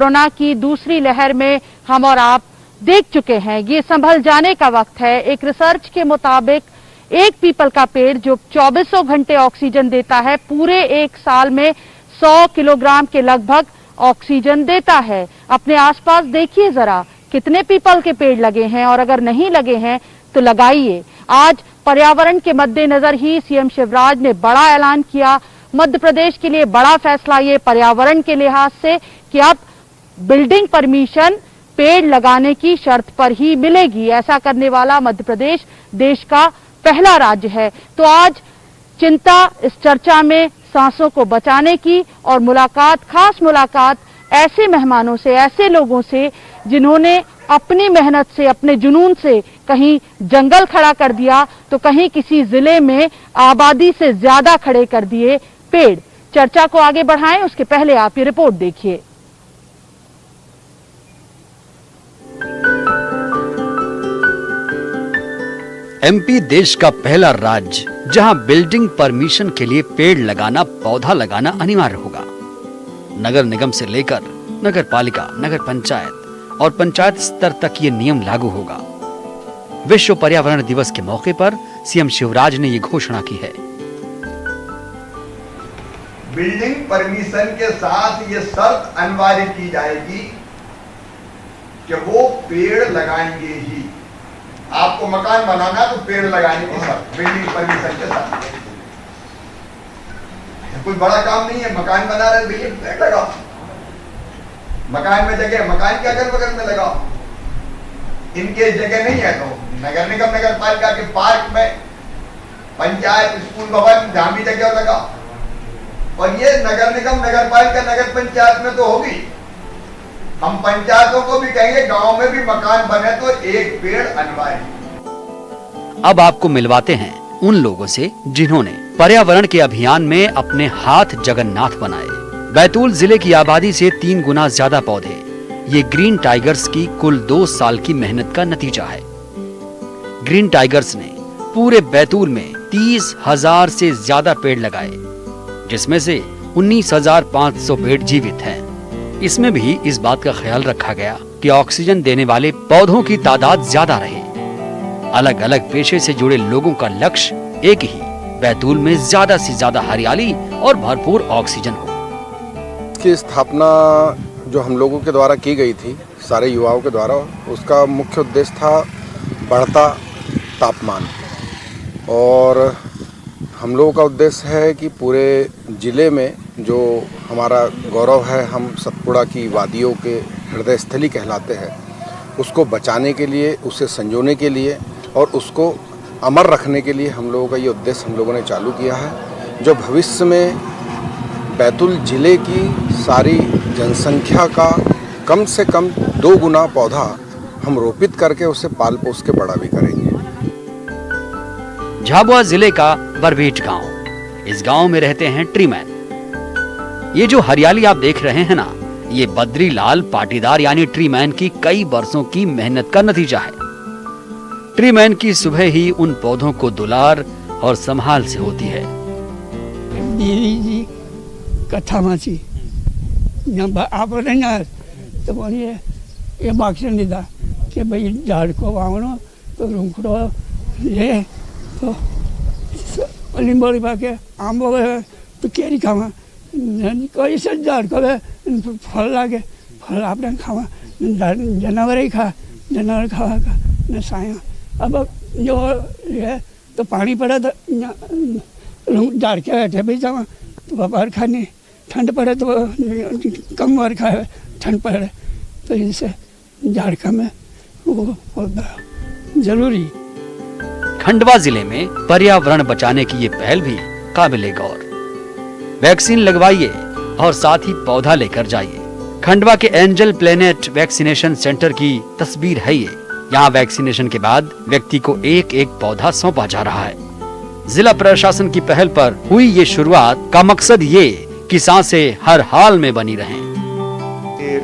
Corona की दूसरी लहर में हम और आप देख चुके हैं, ये संभल जाने का वक्त है। एक रिसर्च के मुताबिक एक पीपल का पेड़ जो 24 घंटे ऑक्सीजन देता है, पूरे एक साल में 100 किलोग्राम के लगभग ऑक्सीजन देता है। अपने आसपास देखिए जरा कितने पीपल के पेड़ लगे हैं, और अगर नहीं लगे हैं तो लगाइए। आज पर्यावरण के मद्देनजर ही सीएम शिवराज ने बड़ा ऐलान किया। मध्य प्रदेश के लिए बड़ा फैसला ये पर्यावरण के लिहाज से कि अब बिल्डिंग परमिशन पेड़ लगाने की शर्त पर ही मिलेगी। ऐसा करने वाला मध्य प्रदेश देश का पहला राज्य है। तो आज चिंता इस चर्चा में सांसों को बचाने की और मुलाकात, खास मुलाकात ऐसे मेहमानों से, ऐसे लोगों से जिन्होंने अपनी मेहनत से, अपने जुनून से कहीं जंगल खड़ा कर दिया तो कहीं किसी जिले में आबादी से ज्यादा खड़े कर दिए पेड़। चर्चा को आगे बढ़ाएं उसके पहले आप ये रिपोर्ट देखिए। एमपी देश का पहला राज्य जहां बिल्डिंग परमिशन के लिए पेड़ लगाना, पौधा लगाना अनिवार्य होगा। नगर निगम से लेकर नगर पालिका, नगर पंचायत और पंचायत स्तर तक ये नियम लागू होगा। विश्व पर्यावरण दिवस के मौके पर सीएम शिवराज ने ये घोषणा की है। बिल्डिंग परमिशन के साथ ये शर्त अनिवार्य की जाएगी कि वो पेड़ लगाएंगे ही। आपको मकान बनाना तो पेड़ लगाने की शर्त, बिल्डिंग परमिशन के साथ। कोई बड़ा काम नहीं है, मकान बना रहे भैया पेड़ लगाओ, मकान में जगह, मकान के अगल बगल में लगाओ। इनके जगह नहीं है तो नगर निगम, नगर पालिका के पार्क में, पंचायत, स्कूल भवन, जहां भी जगह लगाओ। और ये नगर निगम, नगर पालिका, नगर पंचायत में तो होगी। हम पंचायतों को भी कहेंगे गांव में भी मकान बने तो एक पेड़ अनिवार्य। अब आपको मिलवाते हैं उन लोगों से जिन्होंने पर्यावरण के अभियान में अपने हाथ जगन्नाथ बनाए। बैतूल जिले की आबादी से 3 गुना ज्यादा पौधे, ये ग्रीन टाइगर्स की कुल 2 साल की मेहनत का नतीजा है। ग्रीन टाइगर्स ने पूरे बैतूल में 30,000 से ज्यादा पेड़ लगाए, जिसमें से 19,500 पेड़ जीवित हैं। इसमें भी इस बात का ख्याल रखा गया कि ऑक्सीजन देने वाले पौधों की तादाद ज्यादा रहे। अलग अलग पेशे से जुड़े लोगों का लक्ष्य एक ही, बैतूल में ज्यादा से ज्यादा हरियाली और भरपूर ऑक्सीजन हो। इसकी स्थापना जो हम लोगों के द्वारा की गई थी, सारे युवाओं के द्वारा, उसका मुख्य उद्देश्य था बढ़ता तापमान। और हम लोगों का उद्देश्य है कि पूरे ज़िले में जो हमारा गौरव है, हम सतपुड़ा की वादियों के हृदय स्थली कहलाते हैं, उसको बचाने के लिए, उसे संजोने के लिए और उसको अमर रखने के लिए हम लोगों का ये उद्देश्य हम लोगों ने चालू किया है, जो भविष्य में बैतूल ज़िले की सारी जनसंख्या का कम से कम 2 गुना पौधा हम रोपित करके उसे पाल पोस के बड़ा भी करेंगे। झाबुआ जिले का बरबीट गांव, इस गांव में रहते हैं ट्रीमैन। ये जो हरियाली आप देख रहे हैं ना, ये बद्रीलाल पाटीदार यानी ट्रीमैन की कई बरसों की मेहनत का नतीजा है। ट्रीमैन की सुबह ही उन पौधों को दुलार और संभाल से होती है। कथा माची आप तो बोलिए ये भाषण दिया कि भाई झाड़ को वावनो तो रूखड़ो ये तो लिंबोड़ी पाके आंबो तो केरी खावा, कई से झाड़ को फल लागे, फल आपने खावा, जानवर ही खा, जानवर खावा का न साया। अब जो है तो पानी पड़ा तो झाड़ के बैठे भी जावा तो बाहर खाने, ठंड पड़े तो कम बार खाए, ठंड पड़े तो इनसे झाड़ का में वो जरूरी। खंडवा जिले में पर्यावरण बचाने की ये पहल भी काबिले गौर। वैक्सीन लगवाइए और साथ ही पौधा लेकर जाइए। खंडवा के एंजल प्लेनेट वैक्सीनेशन सेंटर की तस्वीर है ये। यहाँ वैक्सीनेशन के बाद व्यक्ति को एक एक पौधा सौंपा जा रहा है। जिला प्रशासन की पहल पर हुई ये शुरुआत का मकसद ये कि सांसें हर हाल में बनी रहें।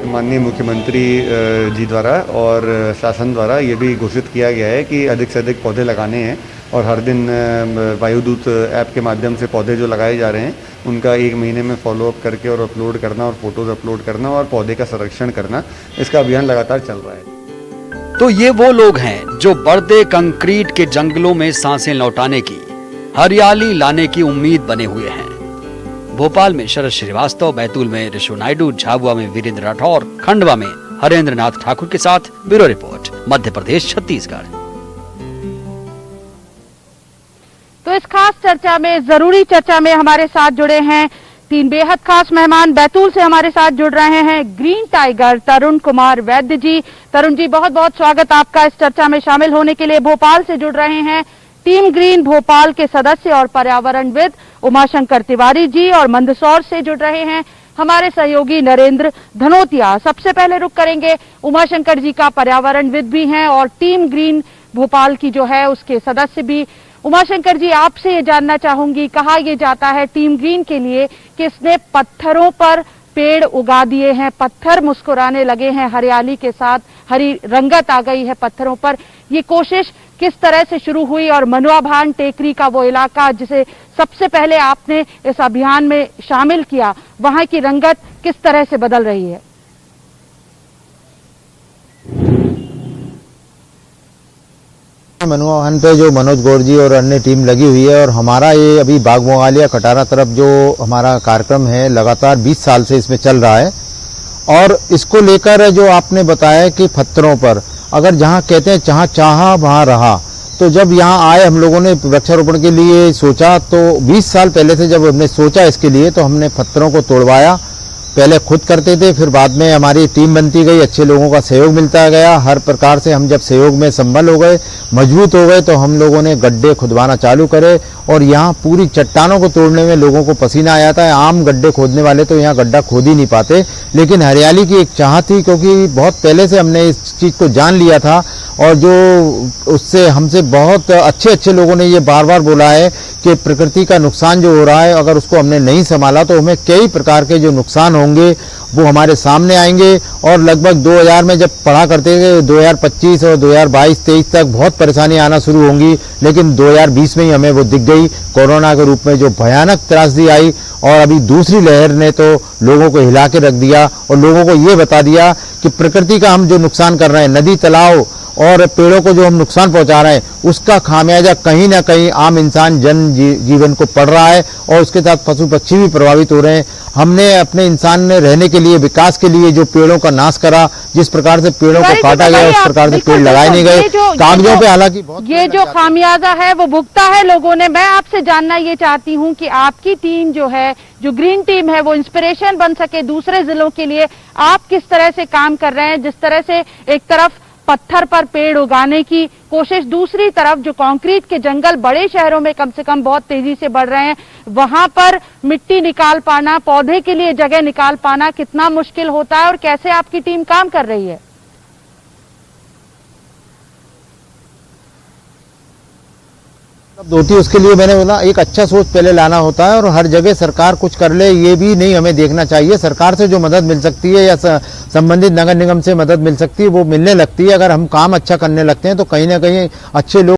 माननीय मुख्यमंत्री जी द्वारा और शासन द्वारा ये भी घोषित किया गया है कि अधिक से अधिक पौधे लगाने हैं और हर दिन वायुदूत ऐप के माध्यम से पौधे जो लगाए जा रहे हैं उनका 1 महीने में फॉलोअप करके और अपलोड करना और फोटोज़ अपलोड करना और पौधे का संरक्षण करना, इसका अभियान लगातार चल रहा है। तो ये वो लोग हैं जो बढ़ते कंक्रीट के जंगलों में सांसें लौटाने की, हरियाली लाने की उम्मीद बने हुए हैं। भोपाल में शरद श्रीवास्तव, बैतूल में ऋषु नायडू, झाबुआ में वीरेंद्र राठौर, खंडवा में हरेंद्र नाथ ठाकुर के साथ ब्यूरो रिपोर्ट, मध्य प्रदेश छत्तीसगढ़। तो इस खास चर्चा में, जरूरी चर्चा में हमारे साथ जुड़े हैं 3 बेहद खास मेहमान। बैतूल से हमारे साथ जुड़ रहे हैं ग्रीन टाइगर तरुण कुमार वैद्य जी। तरुण जी, बहुत बहुत स्वागत आपका इस चर्चा में शामिल होने के लिए। भोपाल से जुड़ रहे हैं टीम ग्रीन भोपाल के सदस्य और पर्यावरणविद उमाशंकर तिवारी जी, और मंदसौर से जुड़ रहे हैं हमारे सहयोगी नरेंद्र धनोतिया। सबसे पहले रुक करेंगे उमाशंकर जी का, पर्यावरणविद भी हैं और टीम ग्रीन भोपाल की जो है उसके सदस्य भी। उमाशंकर जी, आपसे ये जानना चाहूंगी, कहा यह जाता है टीम ग्रीन के लिए कि इसने पत्थरों पर पेड़ उगा दिए हैं, पत्थर मुस्कुराने लगे हैं, हरियाली के साथ हरी रंगत आ गई है पत्थरों पर। ये कोशिश किस तरह से शुरू हुई और मनुआभान टेकरी का वो इलाका जिसे सबसे पहले आपने इस अभियान में शामिल किया, वहां की रंगत किस तरह से बदल रही है? मनुआभान पे जो मनोज गौर जी और अन्य टीम लगी हुई है, और हमारा ये अभी बाग मोगालिया कटारा तरफ जो हमारा कार्यक्रम है लगातार 20 साल से इसमें चल रहा है। और इसको लेकर जो आपने बताया कि पत्थरों पर अगर जहाँ कहते हैं जहाँ चाहा वहाँ रहा, तो जब यहाँ आए हम लोगों ने वृक्षारोपण के लिए सोचा, तो 20 साल पहले से जब हमने सोचा इसके लिए, तो हमने पत्थरों को तोड़वाया। पहले खुद करते थे, फिर बाद में हमारी टीम बनती गई, अच्छे लोगों का सहयोग मिलता गया। हर प्रकार से हम जब सहयोग में संबल हो गए, मजबूत हो गए, तो हम लोगों ने गड्ढे खुदवाना चालू करे। और यहाँ पूरी चट्टानों को तोड़ने में लोगों को पसीना आ जाता है। आम गड्ढे खोदने वाले तो यहाँ गड्ढा खोद ही नहीं पाते, लेकिन हरियाली की एक चाह थी, क्योंकि बहुत पहले से हमने इस चीज़ को जान लिया था। और जो उससे हमसे बहुत अच्छे लोगों ने ये बार बार बोला है कि प्रकृति का नुकसान जो हो रहा है, अगर उसको हमने नहीं संभाला तो हमें कई प्रकार के जो नुकसान होंगे वो हमारे सामने आएंगे। और लगभग 2000 में जब पढ़ा करते थे, 2025 और 2022-23 तक बहुत परेशानी आना शुरू होंगी, लेकिन 2020 में ही हमें वो दिख गई। कोरोना के रूप में जो भयानक त्रासदी आई, और अभी दूसरी लहर ने तो लोगों को हिला के रख दिया और लोगों को ये बता दिया कि प्रकृति का हम जो नुकसान कर रहे हैं, नदी तालाब और पेड़ों को जो हम नुकसान पहुंचा रहे हैं, उसका खामियाजा कहीं ना कहीं आम इंसान जीवन को पड़ रहा है, और उसके साथ पशु पक्षी भी प्रभावित हो रहे हैं। हमने अपने इंसान ने रहने के लिए, विकास के लिए जो पेड़ों का नाश करा, जिस प्रकार से पेड़ों को काटा गया, उस प्रकार से पेड़ लगाए नहीं गए। कागजों पे हालांकि ये जो खामियाजा है वो भुगता है लोगों ने। मैं आपसे जानना ये चाहती हूँ कि आपकी टीम जो है, जो ग्रीन टीम है, वो इंस्पिरेशन बन सके दूसरे जिलों के लिए। आप किस तरह से काम कर रहे हैं? जिस तरह से एक तरफ पत्थर पर पेड़ उगाने की कोशिश, दूसरी तरफ जो कंक्रीट के जंगल बड़े शहरों में कम से कम बहुत तेजी से बढ़ रहे हैं, वहां पर मिट्टी निकाल पाना, पौधे के लिए जगह निकाल पाना कितना मुश्किल होता है, और कैसे आपकी टीम काम कर रही है? होती है उसके लिए मैंने बोला एक अच्छा सोच पहले लाना होता है, और हर जगह सरकार कुछ कर ले ये भी नहीं हमें देखना चाहिए। सरकार से जो मदद मिल सकती है या संबंधित नगर निगम से मदद मिल सकती है वो मिलने लगती है। अगर हम काम अच्छा करने लगते हैं तो कहीं ना कहीं अच्छे लोग